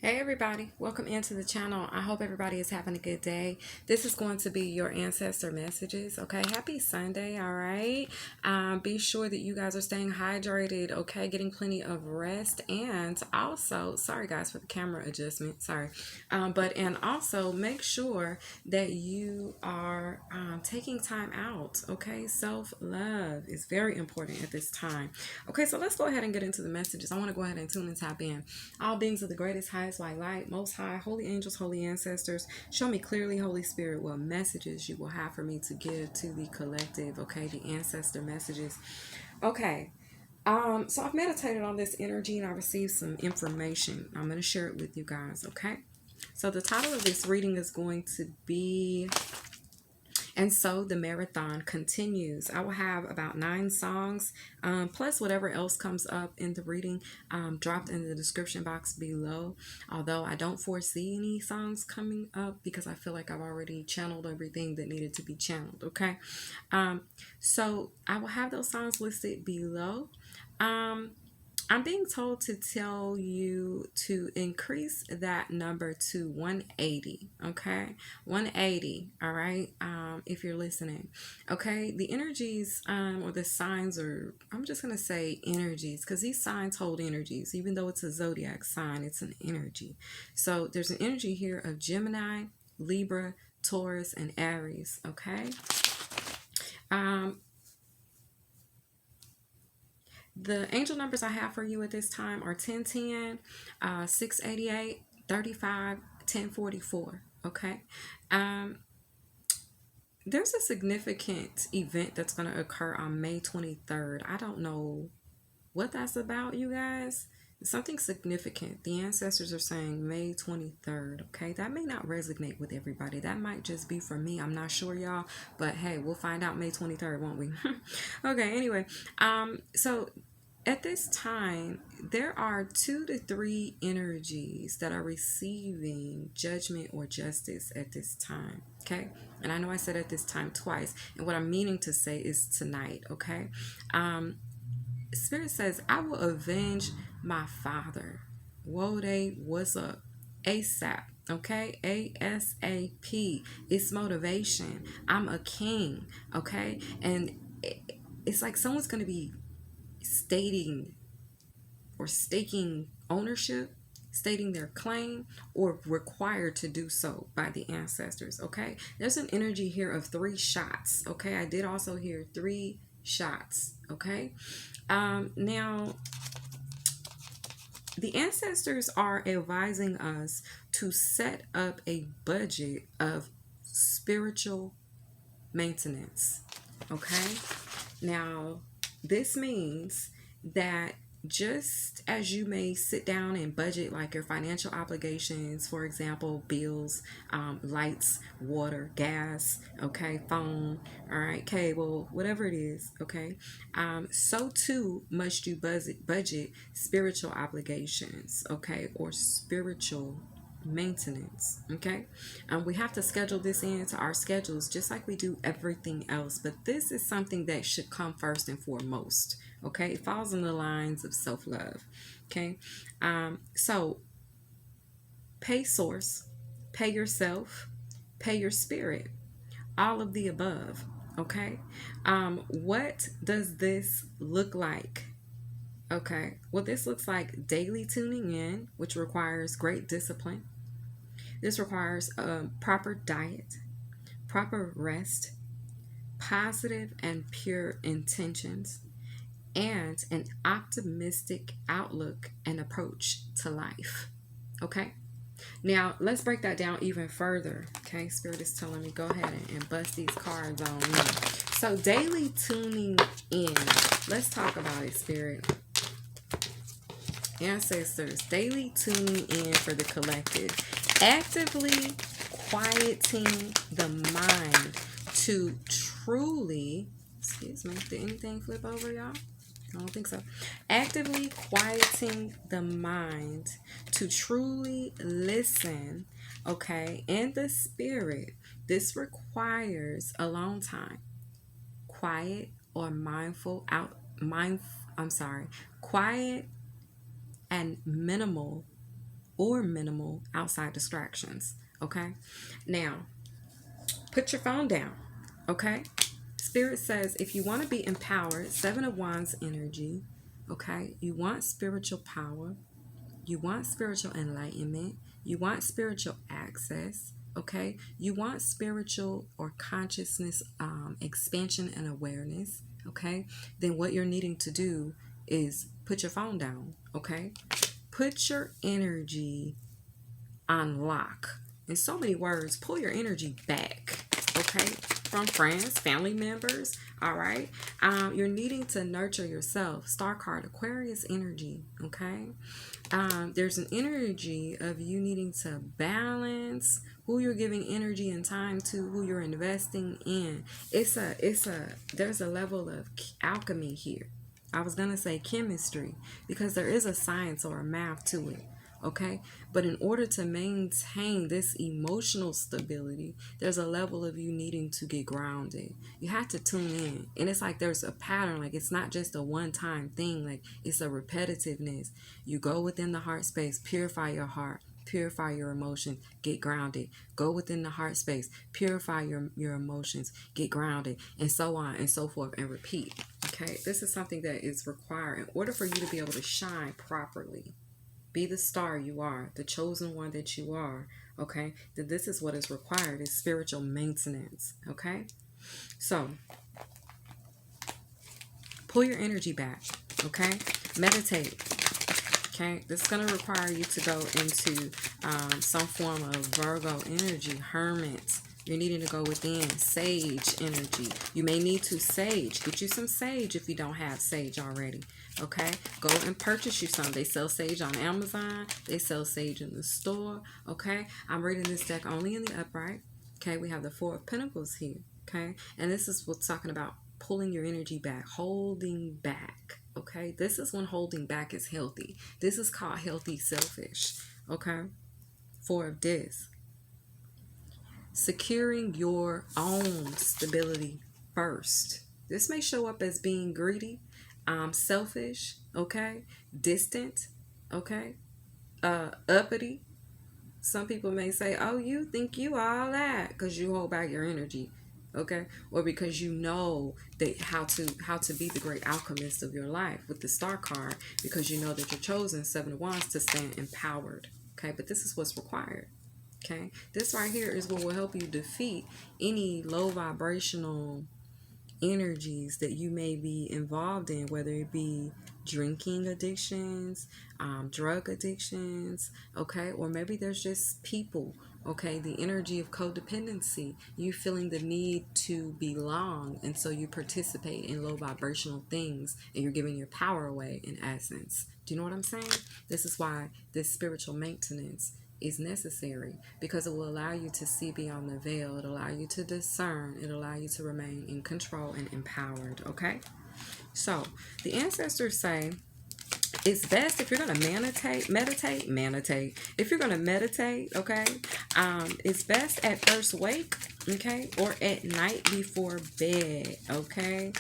Hey everybody, welcome into the channel. I hope everybody is having a good day. This is going to be your ancestor messages. Okay, happy Sunday. All right, be sure that you guys are staying hydrated. Okay, getting plenty of rest, and also sorry guys for the camera adjustment. Sorry, and also make sure that you are taking time out. Okay, self-love is very important at this time. Okay, so let's go ahead and get into the messages. I want to go ahead and tune and tap in. All beings of the greatest, highest white light, most high, holy angels, holy ancestors, show me clearly, Holy Spirit, what messages you will have for me to give to the collective. Okay, the ancestor messages. Okay. So I've meditated on this energy and I received some information. I'm going to share it with you guys. Okay. So the title of this reading is going to be And so the marathon continues. I will have about 9 songs, plus whatever else comes up in the reading, dropped in the description box below. Although I don't foresee any songs coming up because I feel like I've already channeled everything that needed to be channeled. Okay. So I will have those songs listed below. I'm being told to tell you to increase that number to 180. Okay, 180. All right. If you're listening, okay. The energies, or the signs, or I'm just gonna say energies, because these signs hold energies. Even though it's a zodiac sign, it's an energy. So there's an energy here of Gemini, Libra, Taurus, and Aries. Okay. Um, The angel numbers I have for you at this time are 1010, 688, 35, 1044. Okay. Um, there's a significant event that's going to occur on May 23rd. I don't know what that's about, you guys. Something significant. The ancestors are saying May 23rd. Okay. That may not resonate with everybody. That might just be for me. I'm not sure, y'all. But hey, we'll find out May 23rd, won't we? Okay. Anyway, so at this time, there are 2 to 3 energies that are receiving judgment or justice at this time. Okay. And I know I said at this time twice. And what I'm meaning to say is tonight. Okay. Spirit says, I will avenge my father. Wode, what's up? ASAP. Okay. ASAP. It's motivation. I'm a king. Okay. And it's like someone's going to be stating or staking ownership, stating their claim, or required to do so by the ancestors. Okay, there's an energy here of 3 shots. Okay, I did also hear 3 shots. Okay, now the ancestors are advising us to set up a budget of spiritual maintenance. Okay, now this means that just as you may sit down and budget like your financial obligations, for example, bills, lights, water, gas, okay, phone, all right, cable, whatever it is, okay, so too must you budget spiritual obligations, okay, or spiritual maintenance. Okay, we have to schedule this into our schedules just like we do everything else, but this is something that should come first and foremost. Okay, it falls in the lines of self-love. Okay, so pay source, pay yourself, pay your spirit, all of the above. Okay, what does this look like? Okay, well, this looks like daily tuning in, which requires great discipline. This requires a proper diet, proper rest, positive and pure intentions, and an optimistic outlook and approach to life. Okay? Now, let's break that down even further. Okay? Spirit is telling me go ahead and bust these cards on me. So, daily tuning in. Let's talk about it, Spirit. Ancestors, daily tuning in for the collective. Actively quieting the mind to truly, excuse me, did anything flip over, y'all? I don't think so. Actively quieting the mind to truly listen, okay, in the spirit. This requires a long time. Quiet or mindful quiet and minimal or minimal outside distractions. Okay, now put your phone down. Okay, Spirit says if you want to be empowered, Seven of Wands energy, okay, you want spiritual power, you want spiritual enlightenment, you want spiritual access, okay, you want spiritual or consciousness expansion and awareness, okay, then what you're needing to do is put your phone down, okay, put your energy on lock. In so many words, pull your energy back, okay, from friends, family members, all right. You're needing to nurture yourself. Star card, Aquarius energy, okay. There's an energy of you needing to balance who you're giving energy and time to, who you're investing in. There's a level of alchemy here. I was gonna say chemistry because there is a science or a math to it. Okay, but in order to maintain this emotional stability, there's a level of you needing to get grounded. You have to tune in, and it's like there's a pattern. Like it's not just a one-time thing. Like it's a repetitiveness. You go within the heart space, purify your heart, purify your emotions, get grounded. Go within the heart space, purify your emotions, get grounded, and so on and so forth, and repeat. Okay, this is something that is required in order for you to be able to shine properly. Be the star you are, the chosen one that you are, okay? That this is what is required, is spiritual maintenance, okay? So, pull your energy back, okay? Meditate, okay? This is going to require you to go into some form of Virgo energy, hermit. You're needing to go within sage energy. You may need to sage. Get you some sage if you don't have sage already. Okay, go and purchase you some. They sell sage on Amazon. They sell sage in the store. Okay, I'm reading this deck only in the upright. Okay, we have the Four of Pentacles here. Okay, and this is what's talking about pulling your energy back, holding back. Okay, this is when holding back is healthy. This is called healthy selfish. Okay, Four of Discs. Securing your own stability first. This may show up as being greedy, selfish, okay, distant, okay, uppity. Some people may say, oh, you think you all that because you hold back your energy, okay, or because you know that how to be the great alchemist of your life with the Star card, because you know that you're chosen, Seven of Wands, to stand empowered, okay. But this is what's required. Okay, this right here is what will help you defeat any low vibrational energies that you may be involved in, whether it be drinking addictions, drug addictions, okay, or maybe there's just people, okay, the energy of codependency, you feeling the need to belong, and so you participate in low vibrational things and you're giving your power away in essence. Do you know what I'm saying? This is why this spiritual maintenance is necessary, because it will allow you to see beyond the veil. It'll allow you to discern. It'll allow you to remain in control and empowered. Okay, so the ancestors say it's best if you're going to meditate. If you're going to meditate, okay, it's best at first wake, okay, or at night before bed, okay.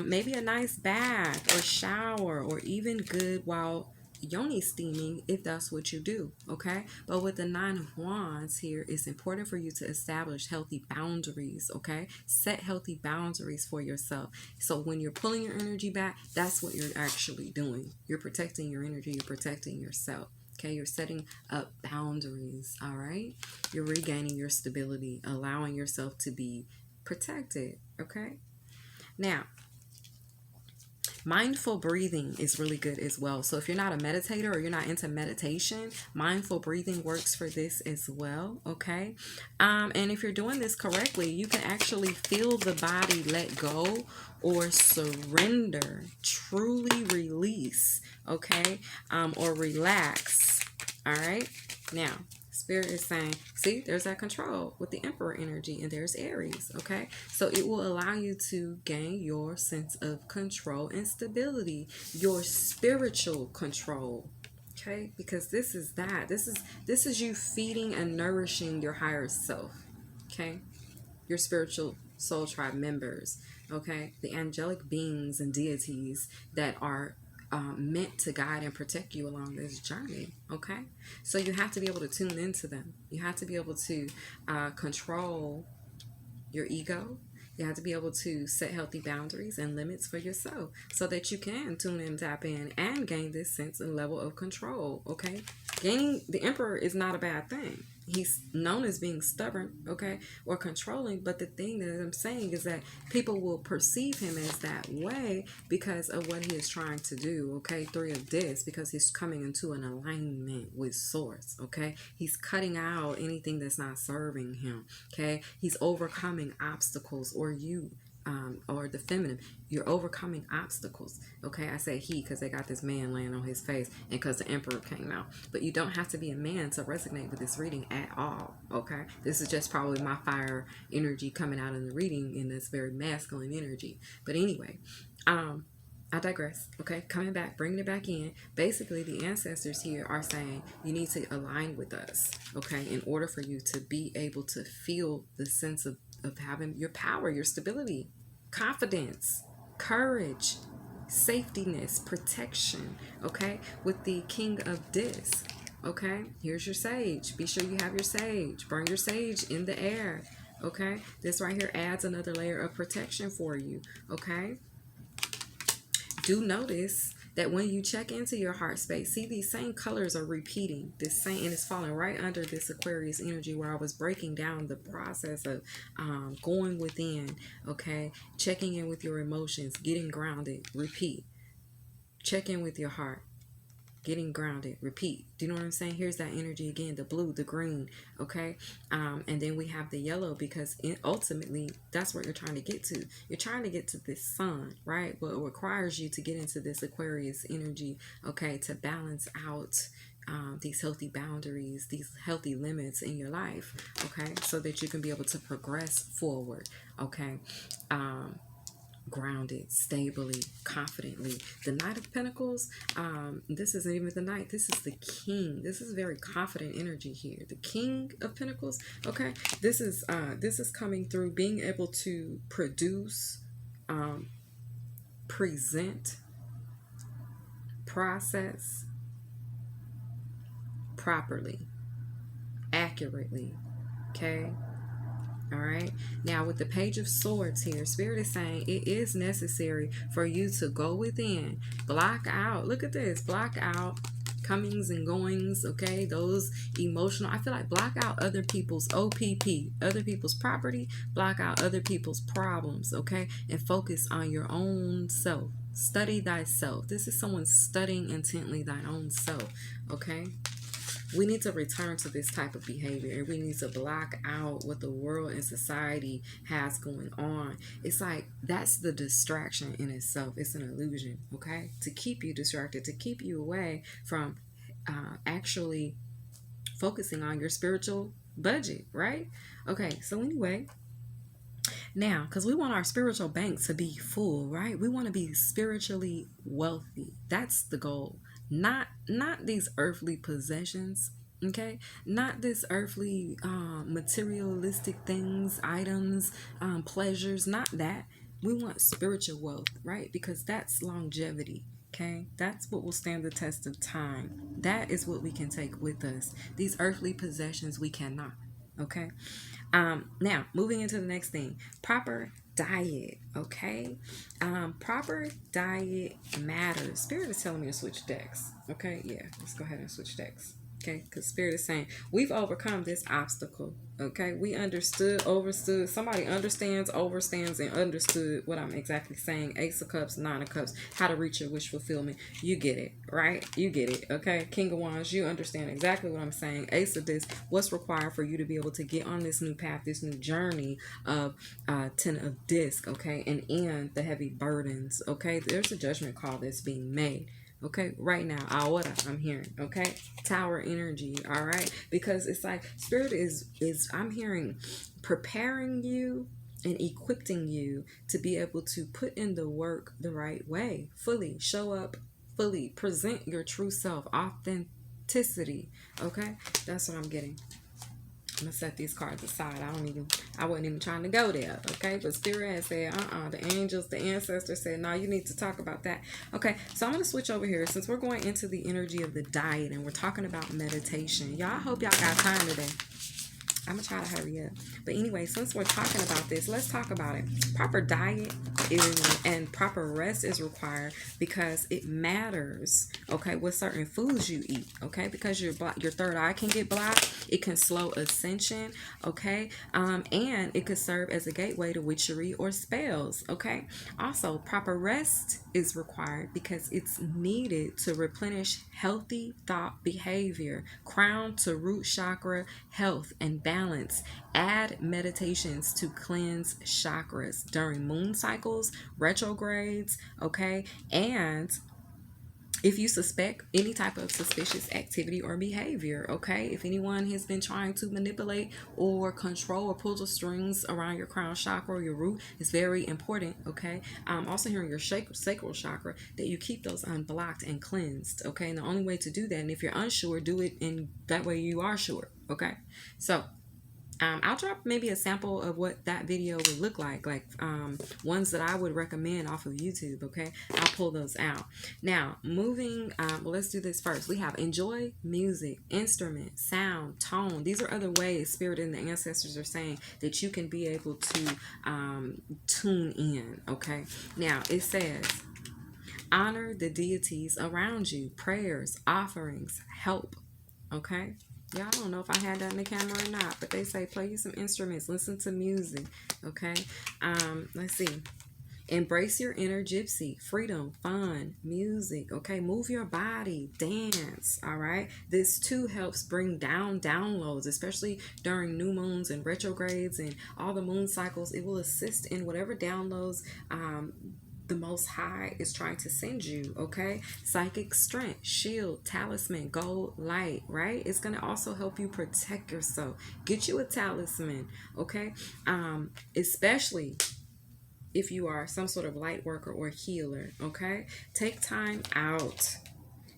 Maybe a nice bath or shower, or even good while yoni steaming, if that's what you do, okay. But with the Nine of Wands here, it's important for you to establish healthy boundaries, okay. Set healthy boundaries for yourself. So when you're pulling your energy back, that's what you're actually doing. You're protecting your energy. You're protecting yourself. Okay, you're setting up boundaries, all right? You're regaining your stability, allowing yourself to be protected, okay? Now, mindful breathing is really good as well. So if you're not a meditator or you're not into meditation, mindful breathing works for this as well, okay? And if you're doing this correctly, you can actually feel the body let go or surrender, truly release, okay? Or relax, all right? Now, Spirit is saying, see, there's that control with the Emperor energy, and there's Aries, okay? So it will allow you to gain your sense of control and stability, your spiritual control, okay? Because this is that. This is you feeding and nourishing your higher self, okay? Your spiritual soul tribe members, okay? The angelic beings and deities that are meant to guide and protect you along this journey. Okay, so you have to be able to tune into them. You have to be able to control your ego. You have to be able to set healthy boundaries and limits for yourself so that you can tune in, tap in, and gain this sense and level of control. Okay, gaining the emperor is not a bad thing. He's known as being stubborn, okay, or controlling. But the thing that I'm saying is that people will perceive him as that way because of what he is trying to do, okay? Three of Discs, because he's coming into an alignment with Source, okay? He's cutting out anything that's not serving him, okay? He's overcoming obstacles, or you, or the feminine, you're overcoming obstacles. Okay, I say he because they got this man laying on his face and because the emperor came out. But you don't have to be a man to resonate with this reading at all. Okay, this is just probably my fire energy coming out in the reading in this very masculine energy. But anyway, I digress. Okay, coming back, bringing it back in. Basically, the ancestors here are saying you need to align with us, okay, in order for you to be able to feel the sense of having your power, your stability, confidence, courage, safetyness, protection, okay, with the King of Discs. Okay, here's your sage. Be sure you have your sage. Burn your sage in the air. Okay, this right here adds another layer of protection for you. Okay, do notice that when you check into your heart space, see these same colors are repeating, this same, and it's falling right under this Aquarius energy where I was breaking down the process of going within, okay, checking in with your emotions, getting grounded, repeat, check in with your heart, getting grounded, repeat. Do you know what I'm saying? Here's that energy again, the blue, the green, okay? And then we have the yellow, because ultimately that's what you're trying to get to. You're trying to get to this sun, right? But it requires you to get into this Aquarius energy, okay, to balance out these healthy boundaries, these healthy limits in your life, okay? So that you can be able to progress forward, okay? Grounded, stably, confidently. The Knight of Pentacles, this isn't even the Knight, this is the King. This is very confident energy here. The King of Pentacles, okay, this is coming through being able to produce, present, process properly, accurately, okay? All right, now with the Page of Swords here, Spirit is saying it is necessary for you to go within, block out, look at this, block out comings and goings, okay, those emotional, I feel like block out other people's OPP, other people's property, block out other people's problems, okay, and focus on your own self. Study thyself. This is someone studying intently thine own self, okay? We need to return to this type of behavior, and we need to block out what the world and society has going on. It's like that's the distraction in itself. It's an illusion, okay? To keep you distracted, to keep you away from actually focusing on your spiritual budget, right? Okay, so anyway, now, because we want our spiritual bank to be full, right? We want to be spiritually wealthy. That's the goal. Not these earthly possessions, okay? Not this earthly materialistic things, items, pleasures, not that. We want spiritual wealth, right? Because that's longevity, okay? That's what will stand the test of time. That is what we can take with us. These earthly possessions we cannot, okay? Now, moving into the next thing, proper diet, okay? Proper diet matters. Spirit is telling me to switch decks, okay? Yeah, let's go ahead and switch decks, okay? Because Spirit is saying we've overcome this obstacle, okay? We understood, overstood. Somebody understands, overstands, and understood what I'm exactly saying. Ace of Cups, Nine of Cups, how to reach your wish fulfillment. You get it, right? You get it, okay? King of Wands, you understand exactly what I'm saying. Ace of Discs, what's required for you to be able to get on this new path, this new journey of Ten of Discs, okay? And end the heavy burdens, okay? There's a judgment call that's being made. Okay, right now, ahora, I'm hearing, okay, Tower energy, all right, because it's like Spirit is I'm hearing preparing you and equipping you to be able to put in the work the right way, fully show up, fully present your true self, authenticity, okay, that's what I'm getting. I'm gonna set these cards aside. I wasn't even trying to go there, okay? But Spirit has said, the angels, the ancestors said, no, you need to talk about that. Okay, so I'm gonna switch over here since we're going into the energy of the diet and we're talking about meditation. Y'all, I hope y'all got time today. I'm gonna try to hurry up. But anyway, since we're talking about this, let's talk about it. Proper diet and proper rest is required because it matters, okay, what certain foods you eat, okay? Because your third eye can get blocked. It can slow ascension, okay? And it could serve as a gateway to witchery or spells, okay? Also, proper rest is required because it's needed to replenish healthy thought behavior, crown to root chakra health and balance. Add meditations to cleanse chakras during moon cycles, retrogrades, okay? And if you suspect any type of suspicious activity or behavior, okay? If anyone has been trying to manipulate or control or pull the strings around your crown chakra or your root, it's very important, okay? Also here in your sacral chakra, that you keep those unblocked and cleansed, okay? And the only way to do that, and if you're unsure, do it in that way you are sure, okay? So I'll drop maybe a sample of what that video would look like ones that I would recommend off of YouTube, okay? I'll pull those out. Now, moving, well, let's do this first. We have enjoy music, instrument, sound, tone. These are other ways Spirit and the ancestors are saying that you can be able to tune in, okay? Now, it says, honor the deities around you, prayers, offerings, help, okay? Yeah, I don't know if I had that in the camera or not, but they say play you some instruments, listen to music, okay? Let's see. Embrace your inner gypsy, freedom, fun, music, okay? Move your body, dance, all right? This too helps bring down downloads, especially during new moons and retrogrades and all the moon cycles. It will assist in whatever downloads the Most High is trying to send you, okay? Psychic strength, shield, talisman, gold light, right? It's going to also help you protect yourself. Get you a talisman, okay? Especially if you are some sort of light worker or healer, okay? Take time out.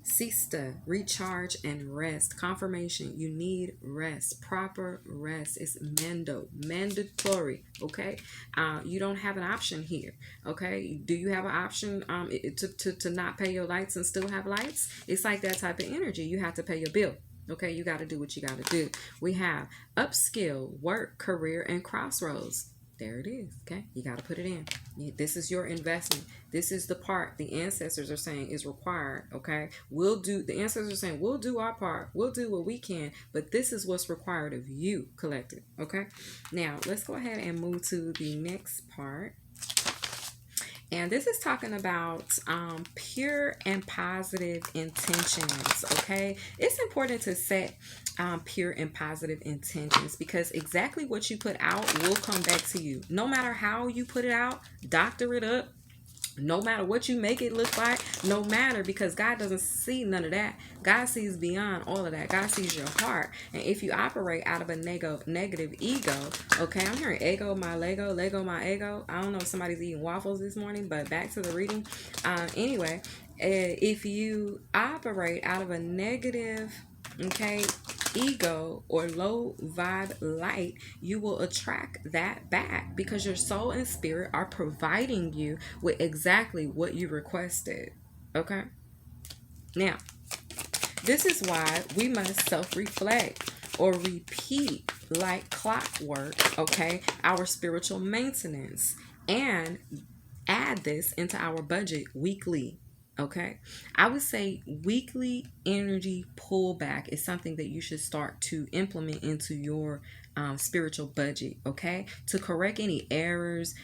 Siesta, recharge and rest. Confirmation, you need rest. Proper rest is mandatory, okay? You don't have an option here, okay? Do you have an option to not pay your lights and still have lights? It's like that type of energy. You have to pay your bill. Okay, you got to do what you got to do. We have upskill, work, career, and crossroads. There it is, okay? You got to put it in. This is your investment. This is the part the ancestors are saying is required, okay? The ancestors are saying, we'll do our part. We'll do what we can, but this is what's required of you, collective, okay? Now, let's go ahead and move to the next part. And this is talking about pure and positive intentions, okay? It's important to set pure and positive intentions because exactly what you put out will come back to you. No matter how you put it out, doctor it up, no matter what you make it look like, no matter, because God doesn't see none of that. God sees beyond all of that. God sees your heart. And if you operate out of a negative ego, okay, I'm hearing ego, my Lego, Lego, my ego. I don't know if somebody's eating waffles this morning, but back to the reading. Anyway, if you operate out of a negative, okay, ego or low vibe light, you will attract that back because your soul and spirit are providing you with exactly what you requested, okay? Now, this is why we must self-reflect or repeat like clockwork, okay, our spiritual maintenance and add this into our budget weekly. Okay, I would say weekly energy pullback is something that you should start to implement into your spiritual budget, okay, to correct any errors,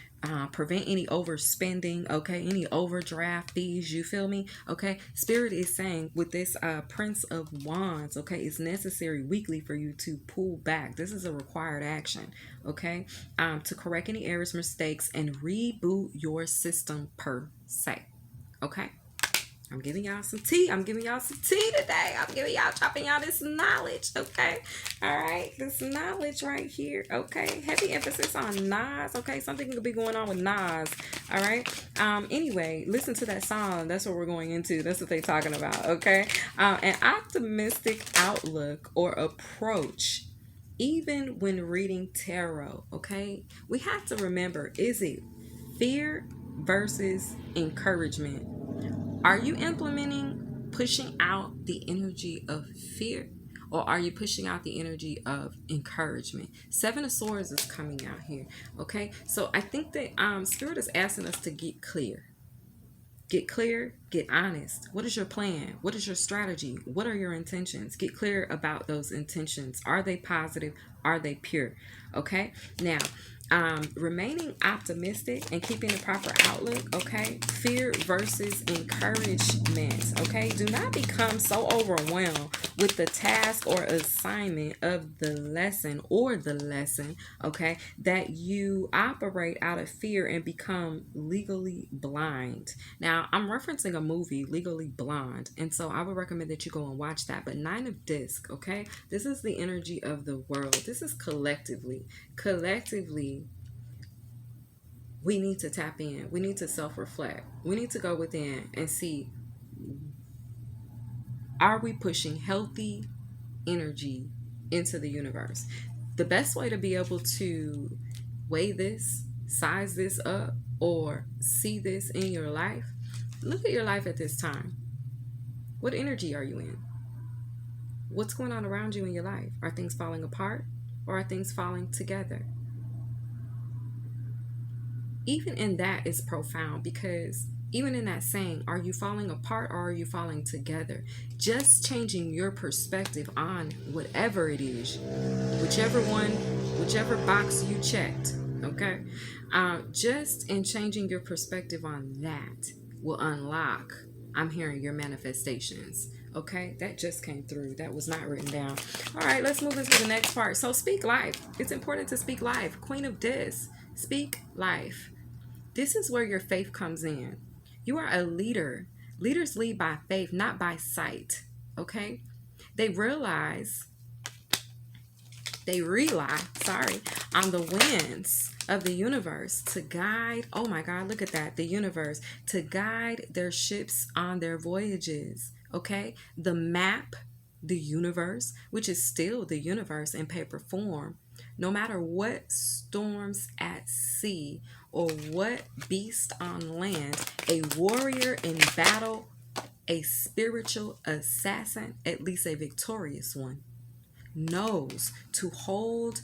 prevent any overspending, okay, any overdraft fees, you feel me? Okay, Spirit is saying with this Prince of Wands, okay, it's necessary weekly for you to pull back. This is a required action, okay, to correct any errors, mistakes, and reboot your system per se, okay? I'm giving y'all some tea. I'm giving y'all some tea today. I'm giving y'all, dropping y'all this knowledge, okay? All right, this knowledge right here, okay? Heavy emphasis on Nas, okay? Something could be going on with Nas, all right? Anyway, listen to that song. That's what we're going into. That's what they're talking about, okay? An optimistic outlook or approach even when reading tarot, okay, we have to remember, is it fear versus encouragement? Are you implementing, pushing out the energy of fear? Or are you pushing out the energy of encouragement? Seven of Swords is coming out here. Okay. So I think that Spirit is asking us to get clear. Get clear, get honest. What is your plan? What is your strategy? What are your intentions? Get clear about those intentions. Are they positive? Are they pure? Okay. Now, remaining optimistic and keeping the proper outlook. Okay. Fear versus encouragement. Okay. Do not become so overwhelmed with the task or assignment of the lesson or the lesson. Okay. That you operate out of fear and become legally blind. Now, I'm referencing a movie, Legally Blonde, and so I would recommend that you go and watch that. But Nine of Disc, okay? This is the energy of the world. This is collectively. Collectively, we need to tap in. We need to self-reflect. We need to go within and see, are we pushing healthy energy into the universe? The best way to be able to weigh this, size this up, or see this in your life, look at your life at this time. What energy are you in? What's going on around you in your life? Are things falling apart or are things falling together? Even in that is profound, because even in that saying, are you falling apart or are you falling together? Just changing your perspective on whatever it is, whichever box you checked, okay? Just in changing your perspective on that will unlock, I'm hearing, your manifestations. Okay, that just came through. That was not written down. All right, let's move into the next part. So speak life. It's important to speak life. Queen of Discs, speak life. This is where your faith comes in. You are a leader. Leaders lead by faith, not by sight. Okay, they rely, on the winds of the universe to guide. Oh my God, look at that. The universe to guide their ships on their voyages. Okay, the map, the universe, which is still the universe in paper form. No matter what storms at sea or what beast on land, a warrior in battle, a spiritual assassin, at least a victorious one, knows to hold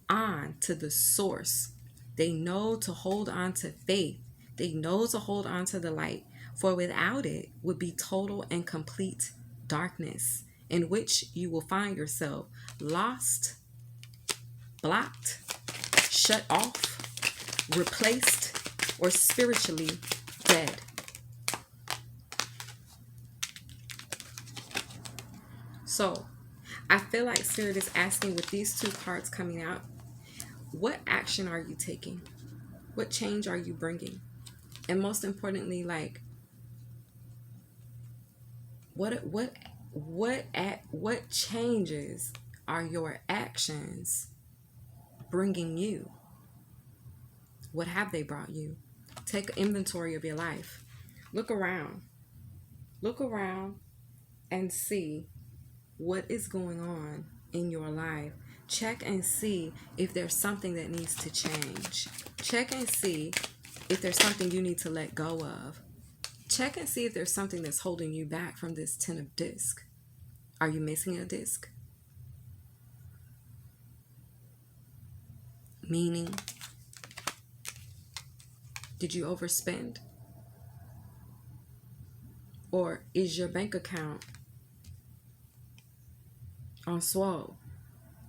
on to the source. They know to hold on to faith. They know to hold on to the light. For without it would be total and complete darkness, in which you will find yourself lost, blocked, shut off, replaced, or spiritually dead. So, I feel like Spirit is asking, with these two cards coming out, what action are you taking? What change are you bringing? And most importantly, like, what changes are your actions bringing you? What have they brought you? Take inventory of your life. Look around. Look around and see what is going on in your life. Check and see if there's something that needs to change. Check and see if there's something you need to let go of. Check and see if there's something that's holding you back from this 10 of disc. Are you missing a disc? Meaning, did you overspend? Or is your bank account on swole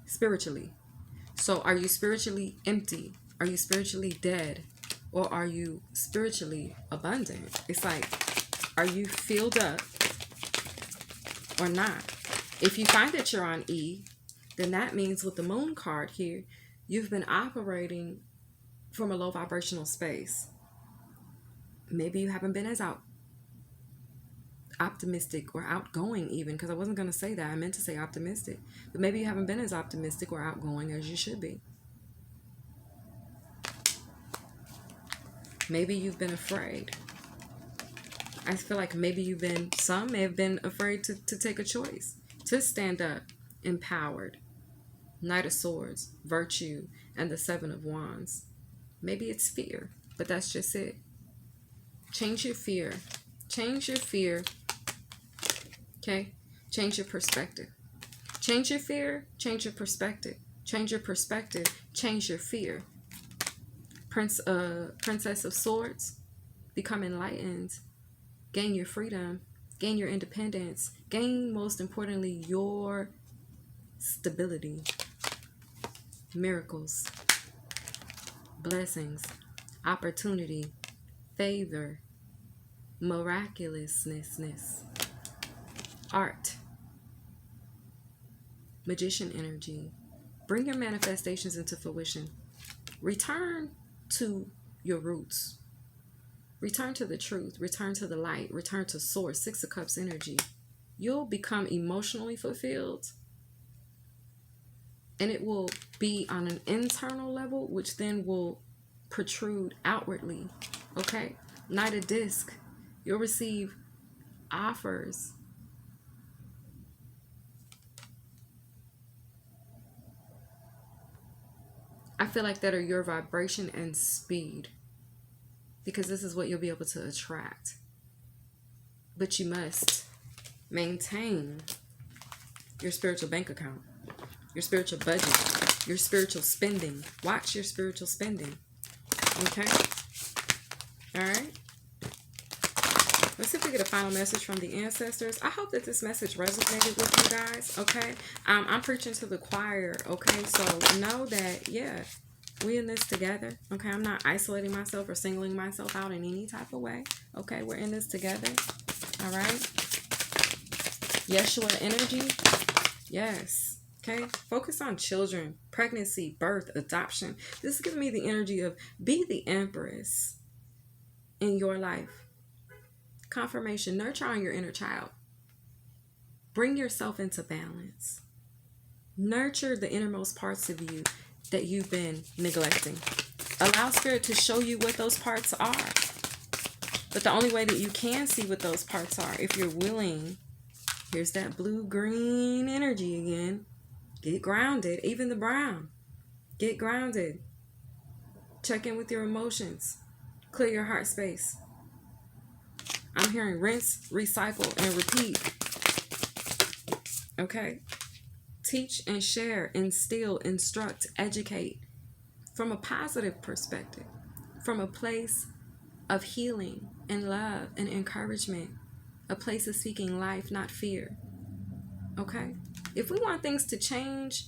spiritually? So are you spiritually empty? Are you spiritually dead? Or are you spiritually abundant? It's like, are you filled up or not? If you find that you're on E, then that means with the moon card here, you've been operating from a low vibrational space. Maybe you haven't been as optimistic or outgoing, even, because I wasn't going to say that. I meant to say optimistic. But maybe you haven't been as optimistic or outgoing as you should be. Maybe you've been afraid. I feel like maybe some may have been afraid to take a choice, to stand up empowered. Knight of Swords, virtue, and the Seven of Wands. Maybe it's fear, but that's just it. Change your fear. Change your fear. Okay? Change your perspective. Change your fear, change your perspective. Change your perspective, change your fear. Princess of Swords, become enlightened. Gain your freedom. Gain your independence. Gain, most importantly, your stability. Miracles. Blessings. Opportunity. Favor. Miraculousness. Art. Magician energy. Bring your manifestations into fruition. Return to your roots. Return to the truth. Return to the light. Return to source. Six of Cups energy. You'll become emotionally fulfilled. And it will be on an internal level, which then will protrude outwardly. Okay? Knight of Disc. You'll receive offers. I feel like that are your vibration and speed. Because this is what you'll be able to attract. But you must maintain your spiritual bank account, your spiritual budget, your spiritual spending. Watch your spiritual spending. Okay? All right? Let's see if we get a final message from the ancestors. I hope that this message resonated with you guys, okay? I'm preaching to the choir, okay? So know that, yeah, we in this together, okay? I'm not isolating myself or singling myself out in any type of way, okay? We're in this together, all right? Yeshua energy, yes, okay? Focus on children, pregnancy, birth, adoption. This is giving me the energy of be the empress in your life. Confirmation, nurture on your inner child. Bring yourself into balance. Nurture the innermost parts of you that you've been neglecting. Allow Spirit to show you what those parts are. But the only way that you can see what those parts are, if you're willing, here's that blue-green energy again. Get grounded, even the brown. Get grounded. Check in with your emotions. Clear your heart space. I'm hearing rinse, recycle, and repeat. Okay? Teach and share, instill, instruct, educate from a positive perspective, from a place of healing and love and encouragement, a place of speaking life, not fear. Okay? If we want things to change,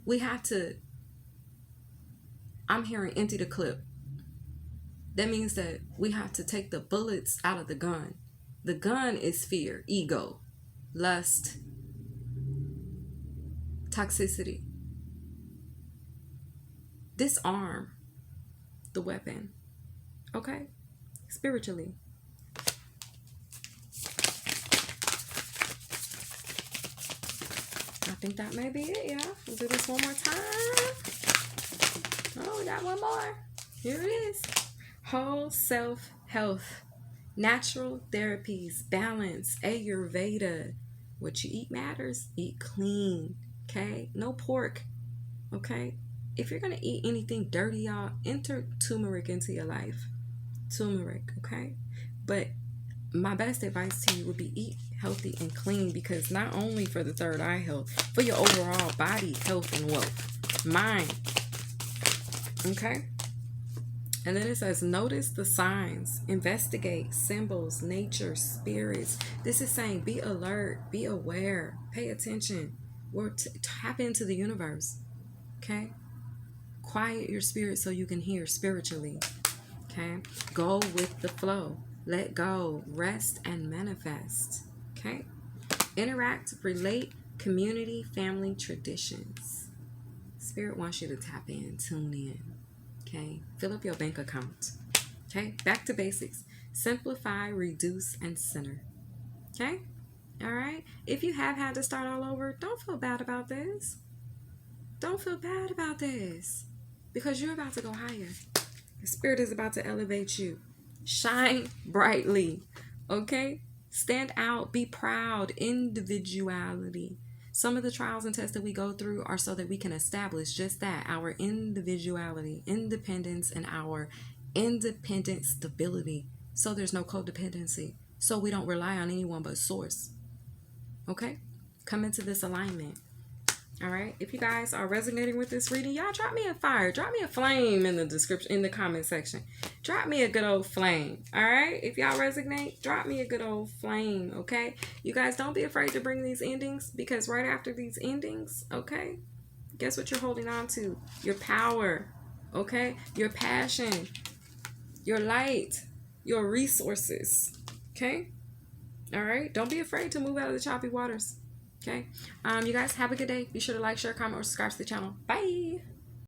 we have to, I'm hearing empty the clip. That means that we have to take the bullets out of the gun. The gun is fear, ego, lust, toxicity. Disarm the weapon. Okay? Spiritually. I think that may be it, yeah. We'll do this one more time. Oh, we got one more. Here it is. Whole self health, natural therapies, balance, Ayurveda. What you eat matters. Eat clean, okay? No pork, okay? If you're going to eat anything dirty, y'all, enter turmeric into your life. Turmeric, okay? But my best advice to you would be eat healthy and clean, because not only for the third eye health, for your overall body health and wealth. Mind, okay? And then it says, notice the signs, investigate symbols, nature, spirits. This is saying be alert, be aware, pay attention, or tap into the universe, okay? Quiet your spirit so you can hear spiritually, okay? Go with the flow, let go, rest, and manifest, okay? Interact, relate, community, family, traditions. Spirit wants you to tap in, tune in. Okay, fill up your bank account. Okay, back to basics. Simplify, reduce, and center. Okay, all right. If you have had to start all over, don't feel bad about this. Don't feel bad about this, because you're about to go higher. The Spirit is about to elevate you. Shine brightly. Okay, stand out, be proud, individuality. Some of the trials and tests that we go through are so that we can establish just that, our individuality, independence, and our independent stability. So there's no codependency. So we don't rely on anyone but source. Okay? Come into this alignment. All right. If you guys are resonating with this reading, y'all drop me a fire. Drop me a flame in the description, in the comment section. Drop me a good old flame. All right. If y'all resonate, drop me a good old flame. Okay. You guys don't be afraid to bring these endings, because right after these endings, okay, guess what you're holding on to? Your power. Okay. Your passion, your light, your resources. Okay. All right. Don't be afraid to move out of the choppy waters. Okay. You guys have a good day. Be sure to like, share, comment, or subscribe to the channel. Bye.